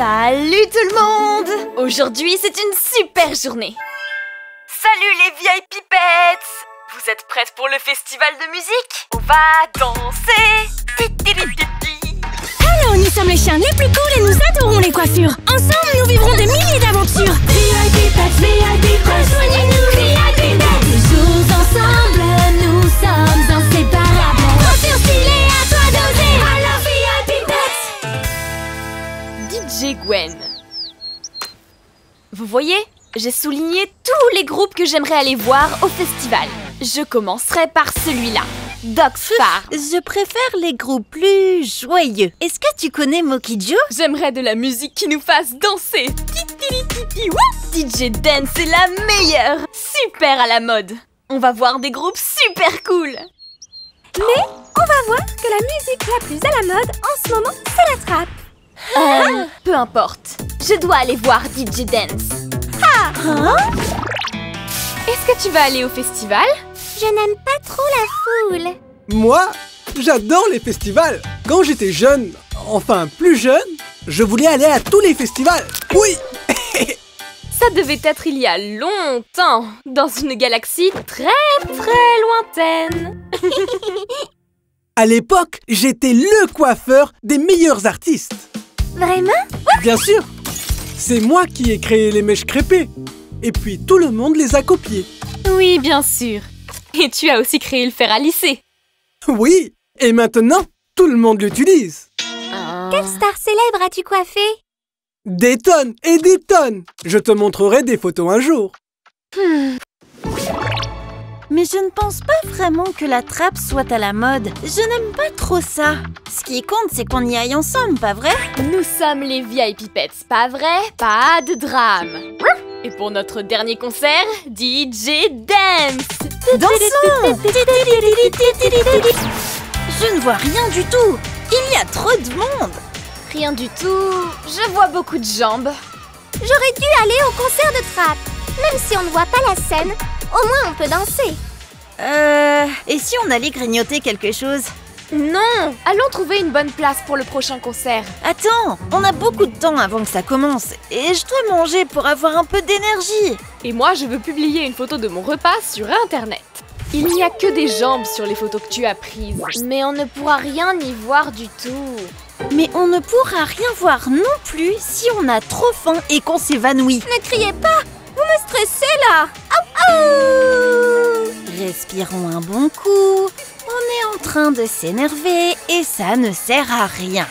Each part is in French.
Salut tout le monde! Aujourd'hui, c'est une super journée. Salut les vieilles pipettes! Vous êtes prêtes pour le festival de musique? On va danser! Alors, nous sommes les chiens les plus cool et nous adorons les coiffures. Ensemble, nous vivrons des milliers d'aventures. VIP Pets, rejoignez-nous, VIP Pets. Toujours ensemble, nous sommes inséparables. Coiffure stylée, à toi d'oser. Alors, VIP Pets. DJ Gwen. Vous voyez? J'ai souligné tous les groupes que j'aimerais aller voir au festival. Je commencerai par celui-là. Dox Farm. Je préfère les groupes plus joyeux. Est-ce que tu connais Mokijo? J'aimerais de la musique qui nous fasse danser. Titi, DJ Dance est la meilleure. Super à la mode. On va voir des groupes super cool. Mais on va voir que la musique la plus à la mode en ce moment, c'est la trap. Peu importe. Je dois aller voir DJ Dance. Est-ce que tu vas aller au festival? Je n'aime pas trop la foule. Moi, j'adore les festivals. Quand j'étais jeune, enfin plus jeune, je voulais aller à tous les festivals. Oui. Ça devait être il y a longtemps, dans une galaxie très lointaine. À l'époque, j'étais le coiffeur des meilleurs artistes. Vraiment? Bien sûr. C'est moi qui ai créé les mèches crêpées. Et puis tout le monde les a copiées. Oui, bien sûr. Et tu as aussi créé le fer à lisser. Oui, et maintenant, tout le monde l'utilise. Quelle star célèbre as-tu coiffé? Des tonnes et des tonnes. Je te montrerai des photos un jour. Mais je ne pense pas vraiment que la trappe soit à la mode. Je n'aime pas trop ça. Ce qui compte, c'est qu'on y aille ensemble, pas vrai? Nous sommes les VIP Pets, pas vrai? Pas de drame. Et pour notre dernier concert, DJ Dance. Dansons! Je ne vois rien du tout. Il y a trop de monde. Rien du tout. Je vois beaucoup de jambes. J'aurais dû aller au concert de trap. Même si on ne voit pas la scène, au moins on peut danser. Et si on allait grignoter quelque chose? Non, allons trouver une bonne place pour le prochain concert. Attends, on a beaucoup de temps avant que ça commence. Et je dois manger pour avoir un peu d'énergie. Et moi, je veux publier une photo de mon repas sur Internet. Il n'y a que des jambes sur les photos que tu as prises. Mais on ne pourra rien y voir du tout. Mais on ne pourra rien voir non plus si on a trop faim et qu'on s'évanouit. Ne criez pas, vous me stressez là. Respirons un bon coup. On est en train de s'énerver et ça ne sert à rien.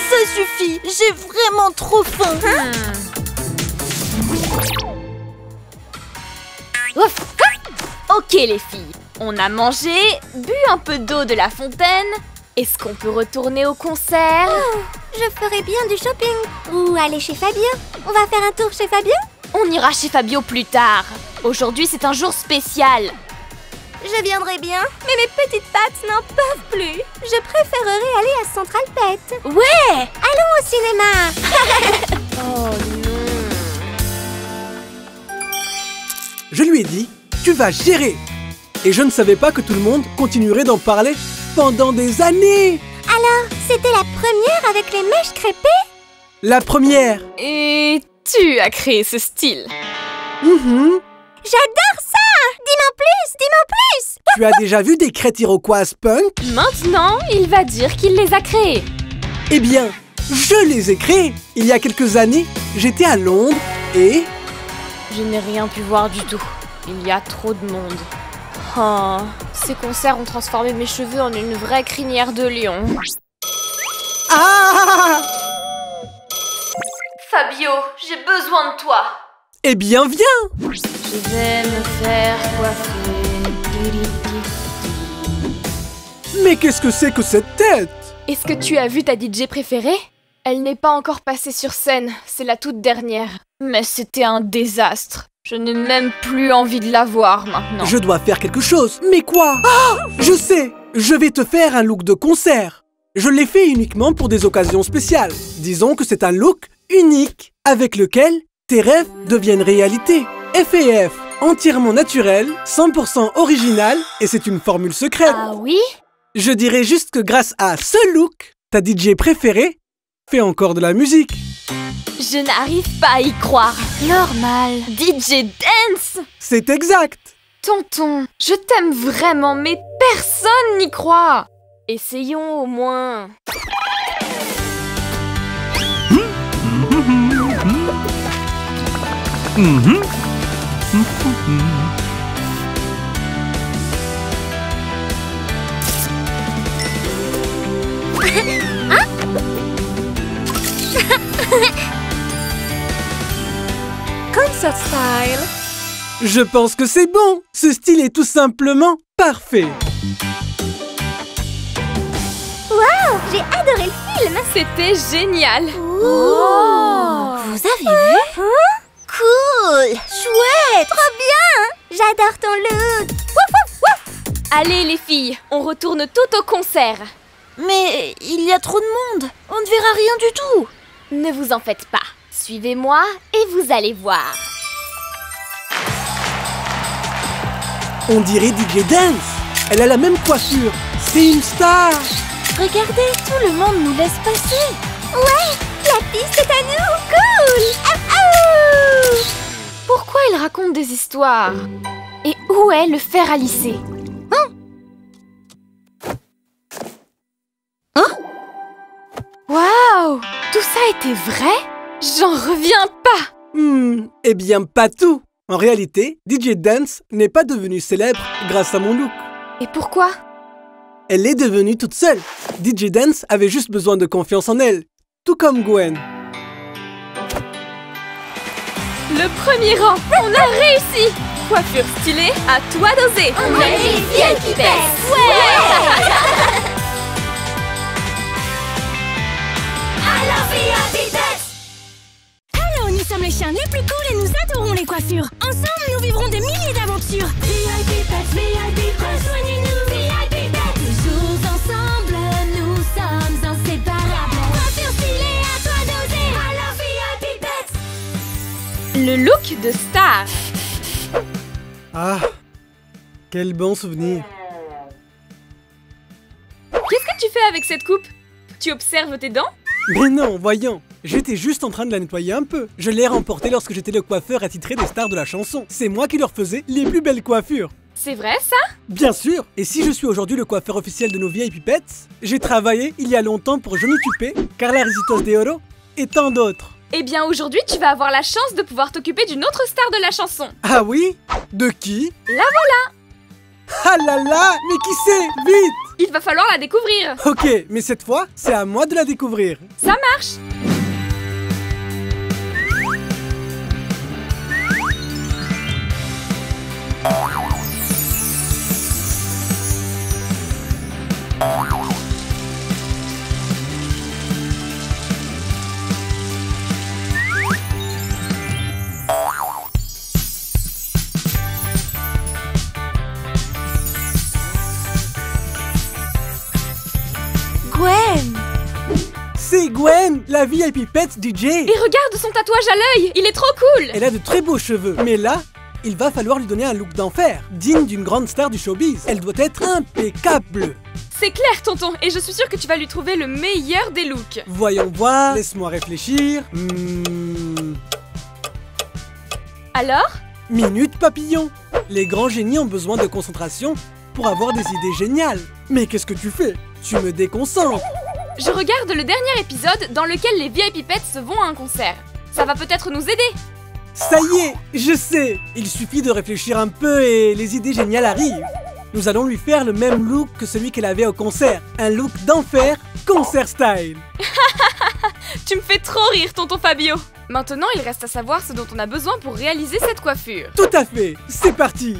Ça suffit, j'ai vraiment trop faim. Ouf. Ok les filles, on a mangé, bu un peu d'eau de la fontaine. Est-ce qu'on peut retourner au concert? Je ferais bien du shopping. Ou aller chez Fabio. On va faire un tour chez Fabio? On ira chez Fabio plus tard. Aujourd'hui, c'est un jour spécial. Je viendrai bien, mais mes petites pattes n'en peuvent plus. Je préférerais aller à Central Pet. Ouais! Allons au cinéma. Oh non. Je lui ai dit, tu vas gérer. Et je ne savais pas que tout le monde continuerait d'en parler pendant des années. Alors, c'était la première avec les mèches crêpées? La première. Et tu as créé ce style. J'adore ça! Dis-moi plus, dis-moi plus! Tu as déjà vu des crêtes iroquoises punk? Maintenant, il va dire qu'il les a créées. Eh bien, je les ai créées. Il y a quelques années, j'étais à Londres et... Je n'ai rien pu voir du tout. Il y a trop de monde. Oh, ces concerts ont transformé mes cheveux en une vraie crinière de lion. Ah! Fabio, j'ai besoin de toi. Eh bien, viens! Je vais me faire coiffer. Mais qu'est-ce que c'est que cette tête? Est-ce que tu as vu ta DJ préférée? Elle n'est pas encore passée sur scène, c'est la toute dernière. Mais c'était un désastre. Je n'ai même plus envie de la voir maintenant. Je dois faire quelque chose. Mais quoi? Ah! Je sais! Je vais te faire un look de concert. Je l'ai fait uniquement pour des occasions spéciales. Disons que c'est un look unique avec lequel tes rêves deviennent réalité. F&F, entièrement naturel, 100% original et c'est une formule secrète. Ah oui? Je dirais juste que grâce à ce look, ta DJ préférée fait encore de la musique. Je n'arrive pas à y croire. Normal. DJ Dance. C'est exact. Tonton, je t'aime vraiment, mais personne n'y croit. Essayons au moins. Concert style. Je pense que c'est bon. Ce style est tout simplement parfait. Wow, j'ai adoré le film. C'était génial. Oh. Vous avez vu? Cool, chouette, trop bien. J'adore ton look. Wouf, wouf, wouf. Allez les filles, on retourne tout au concert. Mais il y a trop de monde. On ne verra rien du tout. Ne vous en faites pas. Suivez-moi et vous allez voir. On dirait DJ Dance. Elle a la même coiffure. C'est une star. Regardez, tout le monde nous laisse passer. Ouais, la piste est à nous. Cool. Ah, ah. Pourquoi il raconte des histoires? Et où est le fer à lisser? Waouh! Tout ça était vrai? J'en reviens pas! Eh bien, pas tout. En réalité, DJ Dance n'est pas devenue célèbre grâce à mon look. Et pourquoi? Elle est devenue toute seule. DJ Dance avait juste besoin de confiance en elle, tout comme Gwen. Le premier rang, on a réussi! Coiffure stylée, à toi d'oser! On est les VIP Pets. Ouais! Alors VIP Pets. Hello, nous sommes les chiens les plus cool et nous adorons les coiffures. Ensemble, nous vivrons des milliers d'aventures. VIP Pets, rejoignez-nous. VIP Pets, toujours ensemble, nous sommes inséparables. Coiffure stylée, à toi d'oser. Alors VIP Pets. Le look de star. Ah, quel bon souvenir. Qu'est-ce que tu fais avec cette coupe? Tu observes tes dents? Mais non, voyons. J'étais juste en train de la nettoyer un peu. Je l'ai remportée lorsque j'étais le coiffeur attitré des stars de la chanson. C'est moi qui leur faisais les plus belles coiffures. C'est vrai ça? Bien sûr. Et si je suis aujourd'hui le coiffeur officiel de nos VIP Pets, j'ai travaillé il y a longtemps pour Johnny Tupé, Carla Risitos de Oro et tant d'autres. Eh bien aujourd'hui, tu vas avoir la chance de pouvoir t'occuper d'une autre star de la chanson. Ah oui? De qui? La voilà! Ah là là, mais qui c'est? Vite! Il va falloir la découvrir. Ok, mais cette fois, c'est à moi de la découvrir. Ça marche. Gwen. C'est Gwen, la VIP Pets DJ. Et regarde son tatouage à l'œil, il est trop cool. Elle a de très beaux cheveux, mais là, il va falloir lui donner un look d'enfer, digne d'une grande star du showbiz. Elle doit être impeccable. C'est clair, tonton, et je suis sûre que tu vas lui trouver le meilleur des looks. Voyons voir, laisse-moi réfléchir. Alors? Minute papillon. Les grands génies ont besoin de concentration pour avoir des idées géniales. Mais qu'est-ce que tu fais? Tu me déconcentres. Je regarde le dernier épisode dans lequel les VIP Pets vont à un concert. Ça va peut-être nous aider. Ça y est, je sais. Il suffit de réfléchir un peu et les idées géniales arrivent. Nous allons lui faire le même look que celui qu'elle avait au concert. Un look d'enfer, concert style. Tu me fais trop rire, tonton Fabio. Maintenant, il reste à savoir ce dont on a besoin pour réaliser cette coiffure. Tout à fait, c'est parti.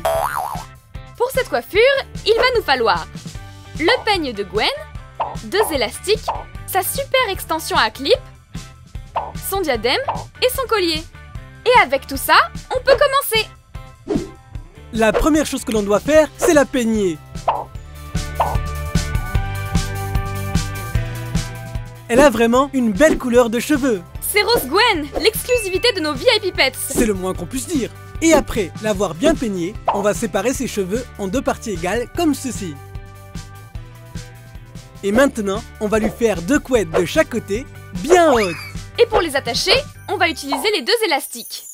Pour cette coiffure, il va nous falloir le peigne de Gwen, 2 élastiques, sa super extension à clip, son diadème et son collier. Et avec tout ça, on peut commencer. La première chose que l'on doit faire, c'est la peigner. Elle a vraiment une belle couleur de cheveux. C'est Rose Gwen, l'exclusivité de nos VIP Pets. C'est le moins qu'on puisse dire. Et après l'avoir bien peignée, on va séparer ses cheveux en 2 parties égales comme ceci. Et maintenant, on va lui faire 2 couettes de chaque côté, bien hautes. Et pour les attacher, on va utiliser les 2 élastiques.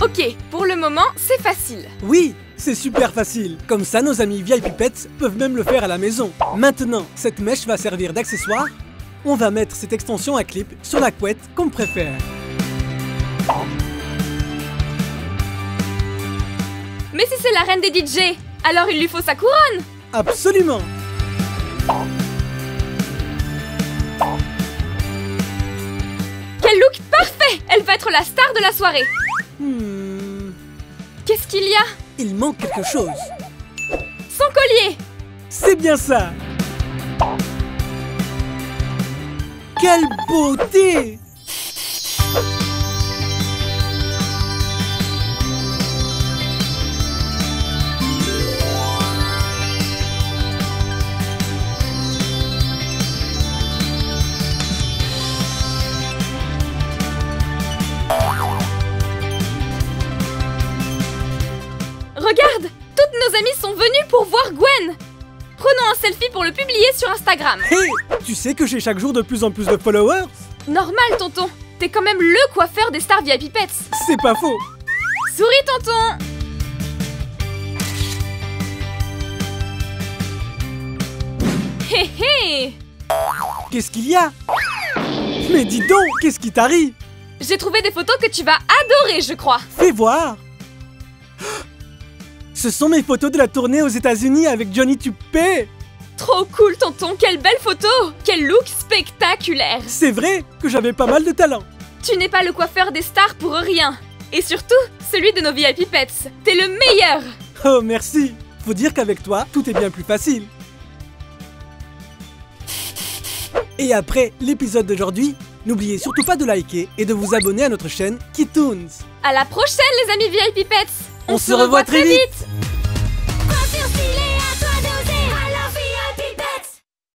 Ok, pour le moment, c'est facile. Oui, c'est super facile. Comme ça, nos amis VIP Pets peuvent même le faire à la maison. Maintenant, cette mèche va servir d'accessoire. On va mettre cette extension à clip sur la couette qu'on préfère. Mais si c'est la reine des DJ, alors il lui faut sa couronne. Absolument. Quel look parfait! Elle va être la star de la soirée. Qu'est-ce qu'il y a? Il manque quelque chose. Son collier. C'est bien ça. Quelle beauté! Regarde! Toutes nos amies sont venues pour voir Gwen. Prenons un selfie pour le publier sur Instagram. Hé, tu sais que j'ai chaque jour de plus en plus de followers? Normal, tonton. T'es quand même le coiffeur des stars VIP Pets. C'est pas faux. Souris, tonton. Hé hé. Qu'est-ce qu'il y a? Mais dis donc, qu'est-ce qui t'arrive? J'ai trouvé des photos que tu vas adorer, je crois. Fais voir. Ce sont mes photos de la tournée aux États-Unis avec Johnny Tupé. Trop cool, tonton. Quelle belle photo. Quel look spectaculaire. C'est vrai que j'avais pas mal de talent. Tu n'es pas le coiffeur des stars pour rien. Et surtout, celui de nos VIP Pets. T'es le meilleur. Oh, merci. Faut dire qu'avec toi, tout est bien plus facile. Et après l'épisode d'aujourd'hui, n'oubliez surtout pas de liker et de vous abonner à notre chaîne Kitoons. À la prochaine, les amis VIP Pets. On se revoit très vite.